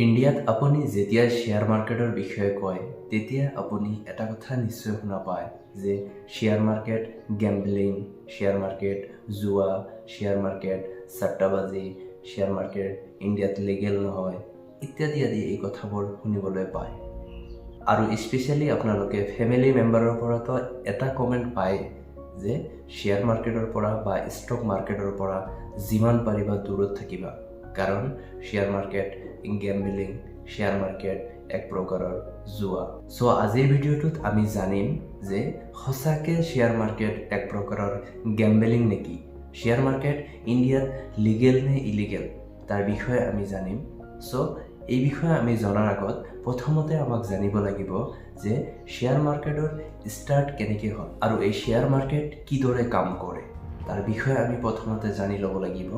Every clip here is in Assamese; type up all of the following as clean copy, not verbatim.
ইণ্ডিয়াত আপুনি যেতিয়া শ্বেয়াৰ মাৰ্কেটৰ বিষয়ে কয় তেতিয়া আপুনি এটা কথা নিশ্চয় শুনা পায় যে share market gambling, share market জুৱা, শ্বেয়াৰ মাৰ্কেট সট্টাবাজি, শ্বেয়াৰ মাৰ্কেট ইণ্ডিয়াত লিগেল নহয় ইত্যাদি আদি এই কথাবোৰ শুনিবলৈ পায়। আৰু স্পেচিয়েলি আপোনালোকে ফেমিলি মেম্বাৰৰ পৰাতো এটা কমেণ্ট পায় যে শ্বেয়াৰ মাৰ্কেটৰ পৰা বা ষ্টক মাৰ্কেটৰ পৰা যিমান পাৰিবা দূৰত থাকিবা, কাৰণ share market gambling, share market এক প্ৰকাৰৰ জুৱা। চ' আজিৰ ভিডিঅ'টোত আমি জানিম যে সঁচাকৈ শ্বেয়াৰ মাৰ্কেট এক প্ৰকাৰৰ গেম্বলিং নেকি, শ্বেয়াৰ মাৰ্কেট ইণ্ডিয়াত লিগেল নে ইলিগেল তাৰ বিষয়ে আমি জানিম। চ' এই বিষয়ে আমি জনাৰ আগত প্ৰথমতে আমাক জানিব লাগিব যে শ্বেয়াৰ মাৰ্কেটৰ ষ্টাৰ্ট কেনেকৈ হয় আৰু এই শ্বেয়াৰ মাৰ্কেট কিদৰে কাম কৰে তাৰ বিষয়ে আমি প্ৰথমতে জানি ল'ব লাগিব।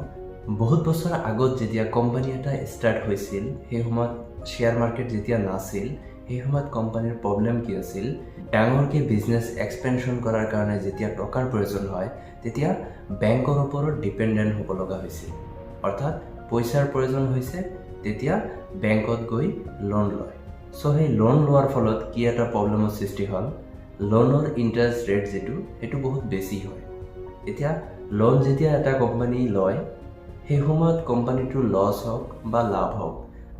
বহুত বছৰ আগত যেতিয়া কোম্পানী এটা ষ্টাৰ্ট হৈছিল সেই সময়ত শ্বেয়াৰ মাৰ্কেট যেতিয়া নাছিল, সেই সময়ত কোম্পানীৰ প্ৰব্লেম কি আছিল, ডাঙৰকৈ বিজনেছ এক্সপেনশ্যন কৰাৰ কাৰণে যেতিয়া টকাৰ প্ৰয়োজন হয় তেতিয়া বেংকৰ ওপৰত ডিপেণ্ডেণ্ট হ'ব লগা হৈছিল। অৰ্থাৎ পইচাৰ প্ৰয়োজন হৈছে তেতিয়া বেংকত গৈ লোন লয়। চ' সেই লোন লোৱাৰ ফলত কি এটা প্ৰব্লেমৰ সৃষ্টি হ'ল, লোনৰ ইণ্টাৰেষ্ট ৰেট সেইটো বহুত বেছি হয়। এতিয়া লোন যেতিয়া এটা কোম্পানী লয় সেই সময়ত কোম্পানীটোৰ লছ হওক বা লাভ হওক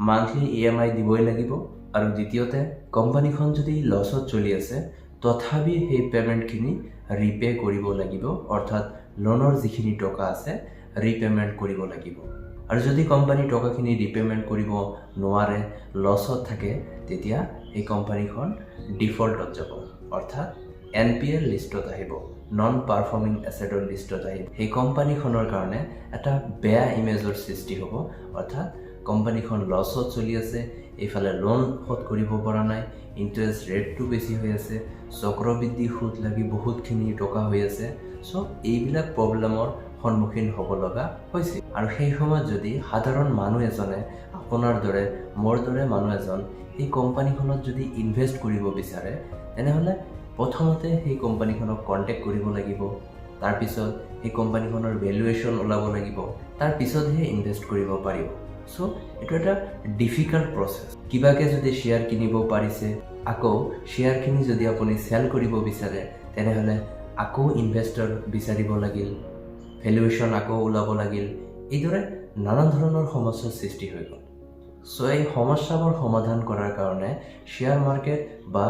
মান্থলি EMI দিবই লাগিব, আৰু দ্বিতীয়তে কোম্পানীখন যদি লছত চলি আছে তথাপি সেই পে'মেণ্টখিনি ৰিপে' কৰিব লাগিব, অৰ্থাৎ লোনৰ যিখিনি টকা আছে ৰিপে'মেণ্ট কৰিব লাগিব। আৰু যদি কোম্পানী টকাখিনি ৰিপে'মেণ্ট কৰিব নোৱাৰে, লছত থাকে, তেতিয়া সেই কোম্পানীখন ডিফল্টত যাব, অৰ্থাৎ NPL লিষ্টত আহিব, নন পাৰফৰ্মিং এছেটৰ লিষ্টত আহিব। সেই কোম্পানীখনৰ কাৰণে এটা বেয়া ইমেজৰ সৃষ্টি হ'ব, অৰ্থাৎ কোম্পানীখন লছত চলি আছে, এইফালে লোন শোধ কৰিব পৰা নাই, ইণ্টাৰেষ্ট ৰেটটো বেছি হৈ আছে, চক্ৰবৃদ্ধি সুদ লাগি বহুতখিনি টকা হৈ আছে। চ' এইবিলাক প্ৰব্লেমৰ সন্মুখীন হ'ব লগা হৈছিল। আৰু সেই সময়ত যদি সাধাৰণ মানুহ এজনে, আপোনাৰ দৰে মোৰ দৰে মানুহ এজন সেই কোম্পানীখনত যদি ইনভেষ্ট কৰিব বিচাৰে তেনেহ'লে প্ৰথমতে সেই কোম্পানীখনক কণ্টেক্ট কৰিব লাগিব, তাৰপিছত সেই কোম্পানীখনৰ ভেলুৱেশ্যন ওলাব লাগিব, তাৰপিছতহে ইনভেষ্ট কৰিব পাৰিব। চ' এইটো এটা ডিফিকাল্ট প্ৰচেছ। কিবাকৈ যদি শ্বেয়াৰ কিনিব পাৰিছে, আকৌ শ্বেয়াৰখিনি যদি আপুনি চেল কৰিব বিচাৰে তেনেহ'লে আকৌ ইনভেষ্টৰ বিচাৰিব লাগিল, ভেলুৱেশ্যন আকৌ ওলাব লাগিল, এইদৰে নানান ধৰণৰ সমস্যাৰ সৃষ্টি হৈ গ'ল। চ' এই সমস্যাবোৰ সমাধান কৰাৰ কাৰণে শ্বেয়াৰ মাৰ্কেট বা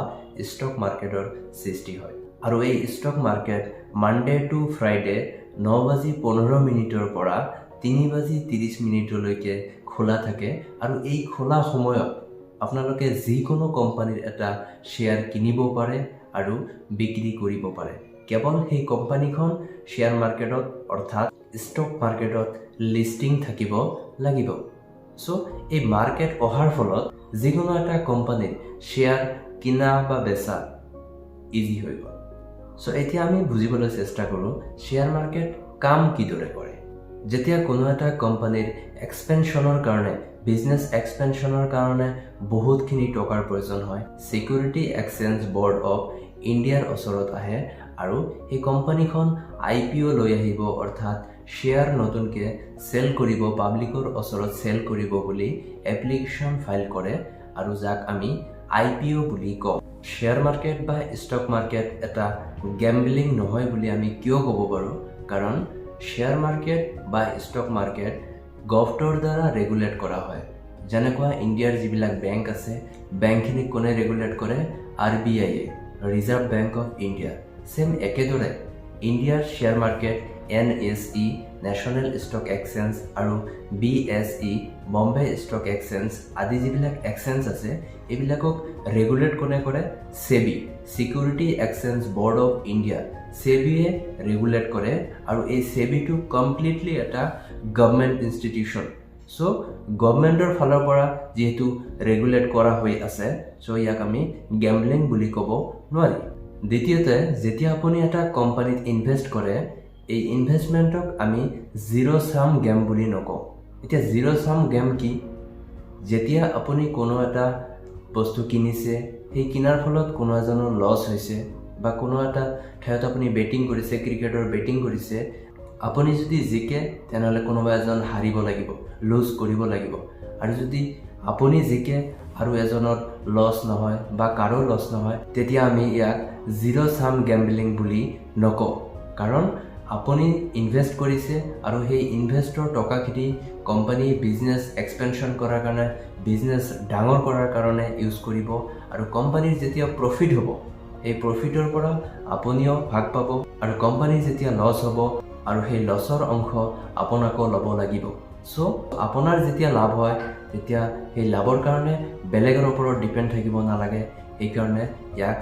ষ্টক মাৰ্কেটৰ সৃষ্টি হয়। আৰু এই stock market Monday to Friday 9:15 পৰা 3:30 খোলা থাকে। আৰু এই খোলা সময়ত আপোনালোকে যিকোনো কোম্পানীৰ এটা শ্বেয়াৰ কিনিব পাৰে আৰু বিক্ৰী কৰিব পাৰে। কেৱল সেই কোম্পানীখন শ্বেয়াৰ মাৰ্কেটত অৰ্থাৎ ষ্টক মাৰ্কেটত লিষ্টিং থাকিব লাগিব। চ' এই মাৰ্কেট অহাৰ ফলত যিকোনো এটা কোম্পানীৰ শ্বেয়াৰ কিনা বা বেচা ইজি হৈ গ'ল। চ' এতিয়া আমি বুজিবলৈ চেষ্টা কৰোঁ শ্বেয়াৰ মাৰ্কেট কাম কিদৰে কৰে। যেতিয়া কোনো এটা কোম্পানীৰ এক্সপেনশ্যনৰ কাৰণে, বিজনেছ এক্সপেনশ্যনৰ কাৰণে বহুতখিনি টকাৰ প্ৰয়োজন হয়, ছিকিউৰিটি এক্সচেঞ্জ বৰ্ড অফ ইণ্ডিয়াৰ ওচৰত আহে আৰু সেই কোম্পানীখন IPO লৈ আহিব, অৰ্থাৎ শ্বেয়াৰ নতুনকৈ চেল কৰিব, পাব্লিকৰ ওচৰত চেল কৰিব বুলি এপ্লিকেশ্যন ফাইল কৰে, আৰু যাক আমি IPO বুলি কওঁ। শ্বেয়াৰ মাৰ্কেট বা ষ্টক মাৰ্কেট এটা গেম্বলিং নহয় বুলি আমি কিয় ক'ব পাৰোঁ, কাৰণ শ্বেয়াৰ মাৰ্কেট বা ষ্টক মাৰ্কেট গভৰ্ণমেণ্টৰ দ্বাৰা ৰেগুলেট কৰা হয়। যেনেকুৱা ইণ্ডিয়াৰ যিবিলাক বেংক আছে, বেংকখিনিক কোনে ৰেগুলেট কৰে? RBI, reserve bank of India. Same একেদৰে ইণ্ডিয়াৰ share market NSE, national stock exchange, আৰু BSE, বম্বে ষ্টক এক্সচেঞ্জ আদি যিবিলাক এক্সচেঞ্জ আছে এইবিলাকক ৰেগুলেট কোনে কৰে? SEBI, security exchange board of India, SEBIয়ে ৰেগুলেট কৰে। আৰু এই SEBIটো কমপ্লিটলি এটা গভৰ্ণমেণ্ট ইনষ্টিটিউশ্যন। চ' গভৰ্ণমেণ্টৰ ফালৰ পৰা যিহেতু ৰেগুলেট কৰা হৈ আছে, চ' ইয়াক আমি গেম্বলিং বুলি ক'ব নোৱাৰি। দ্বিতীয়তে, যেতিয়া আপুনি এটা কোম্পানীত ইনভেষ্ট কৰে, এই ইনভেষ্টমেণ্টক আমি জিৰ' ছাম গেম বুলি নকওঁ। এতিয়া জিৰ' ছাম গেম কি? যেতিয়া আপুনি কোনো এটা বস্তু কিনিছে, সেই কিনাৰ ফলত কোনো এজনৰ লছ হৈছে, বা কোনো এটা ঠাইত আপুনি বেটিং কৰিছে, ক্ৰিকেটৰ বেটিং কৰিছে, আপুনি যদি জিকে তেনেহ'লে কোনোবা এজন হাৰিব লাগিব, লুজ কৰিব লাগিব। আৰু যদি আপুনি জিকে আৰু এজনৰ লছ নহয় বা কাৰো লছ নহয়, তেতিয়া আমি ইয়াক জিৰ' সাম গেম্বলিং বুলি নকওঁ। কাৰণ আপুনি ইনভেষ্ট কৰিছে আৰু সেই ইনভেষ্টৰ টকাখিনি কোম্পানী বিজনেছ এক্সপেনশ্যন কৰাৰ কাৰণে, বিজনেছ ডাঙৰ কৰাৰ কাৰণে ইউজ কৰিব আৰু কোম্পানীৰ যেতিয়া প্ৰফিট হ'ব, এই প্ৰফিটৰ পৰা আপুনিও ভাগ পাব আৰু কোম্পানীৰ যেতিয়া লছ হ'ব আৰু সেই লছৰ অংশ আপোনাকো ল'ব লাগিব। চ' আপোনাৰ যেতিয়া লাভ হয় তেতিয়া সেই লাভৰ কাৰণে বেলেগৰ ওপৰত ডিপেণ্ড থাকিব নালাগে। সেইকাৰণে ইয়াক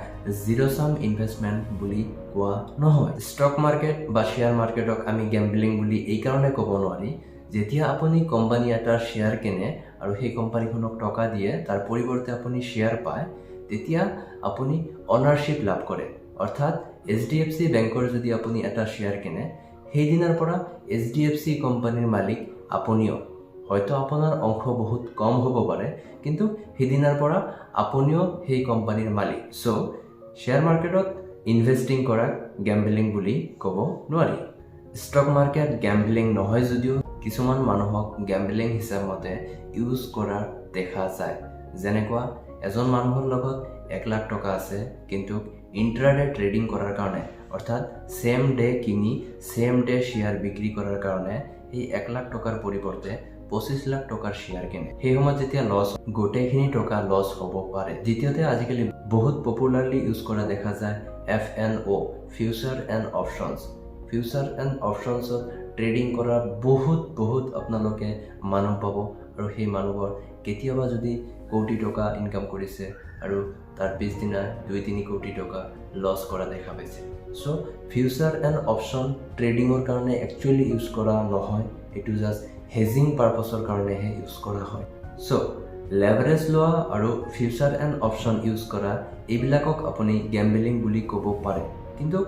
জিৰ' সাম ইনভেষ্টমেণ্ট বুলি কোৱা নহয়। ষ্টক মাৰ্কেট বা শ্বেয়াৰ মাৰ্কেটক আমি গেম্বলিং বুলি এইকাৰণে ক'ব নোৱাৰি, যেতিয়া আপুনি কোম্পানী এটাৰ শ্বেয়াৰ কিনে আৰু সেই কোম্পানীখনক টকা দিয়ে, তাৰ পৰিৱৰ্তে আপুনি শ্বেয়াৰ পায়, তেতিয়া আপুনি অনাৰশ্বিপ লাভ কৰে। অৰ্থাৎ HDFC বেংকৰ যদি আপুনি এটা শ্বেয়াৰ কিনে, সেইদিনাৰ পৰা HDFC কোম্পানীৰ মালিক আপুনিও। হয়তো আপোনাৰ অংশ বহুত কম হ'ব পাৰে, কিন্তু সেইদিনাৰ পৰা আপুনিও সেই কোম্পানীৰ মালিক। চ' শ্বেয়াৰ মাৰ্কেটত ইনভেষ্টিং কৰাক গেম্বলিং বুলি ক'ব নোৱাৰি। ষ্টক মাৰ্কেট গেম্বলিং নহয় যদিও কিছুমান মানুহক গেম্বলিং হিচাপতে ইউজ কৰা দেখা যায়। যেনেকুৱা এজন মানুহৰ লগত 1 লাখ টকা আছে, কিন্তু ইণ্ট্ৰাডে ট্ৰেডিং কৰাৰ কাৰণে, অৰ্থাৎ ছেম ডে কিনি ছেম ডে শ্বেয়াৰ বিক্ৰী কৰাৰ কাৰণে এই 1 লাখ টকাৰ পৰিৱৰ্তে 25 লাখ টকাৰ শ্বেয়াৰ কিনে। সেই সময়ত যেতিয়া লছ, গোটেইখিনি টকা লছ হ'ব পাৰে। দ্বিতীয়তে আজিকালি বহুত পপুলাৰলি ইউজ কৰা দেখা যায় FNO, future and options. Future and অপশ্যনছত ট্ৰেডিং কৰা বহুত আপোনালোকে মানুহ পাব আৰু সেই মানুহৰ কেতিয়াবা যদি কোটি টকা ইনকাম কৰিছে আৰু তাৰ পিছদিনা 2-3 কোটি টকা লছ কৰা দেখা পাইছে। চ' ফিউচাৰ এণ্ড অপশ্যন ট্ৰেডিঙৰ কাৰণে একচুৱেলি ইউজ কৰা নহয়, এইটো জাষ্ট হেজিং পাৰপাছৰ কাৰণেহে ইউজ কৰা হয়। চ' লেভাৰেজ লোৱা আৰু ফিউচাৰ এণ্ড অপশ্যন ইউজ কৰা, এইবিলাকক আপুনি গেম্বলিং বুলি ক'ব পাৰে। কিন্তু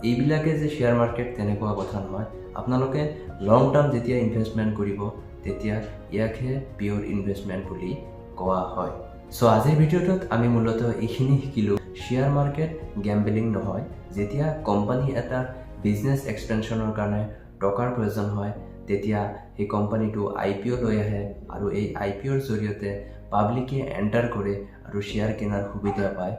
এইবিলাকে যে শ্বেয়াৰ মাৰ্কেট তেনেকুৱা কথা নহয়। আপোনালোকে লং টাৰ্ম যেতিয়া ইনভেষ্টমেণ্ট কৰিব, তেতিয়া ইয়াকহে পিয়'ৰ ইনভেষ্টমেণ্ট বুলি কোৱা হয়। চ' আজিৰ ভিডিঅ'টোত আমি মূলতঃ এইখিনি শিকিলোঁ, শ্বেয়াৰ মাৰ্কেট গেম্বলিং নহয়। যেতিয়া কোম্পানী এটাৰ বিজনেছ এক্সপেনশ্যনৰ কাৰণে টকাৰ প্ৰয়োজন হয়, তেতিয়া সেই কোম্পানীটো IPO লৈ আহে আৰু এই IPOৰ জৰিয়তে পাব্লিকে এণ্টাৰ কৰে আৰু শ্বেয়াৰ কিনাৰ সুবিধা পায়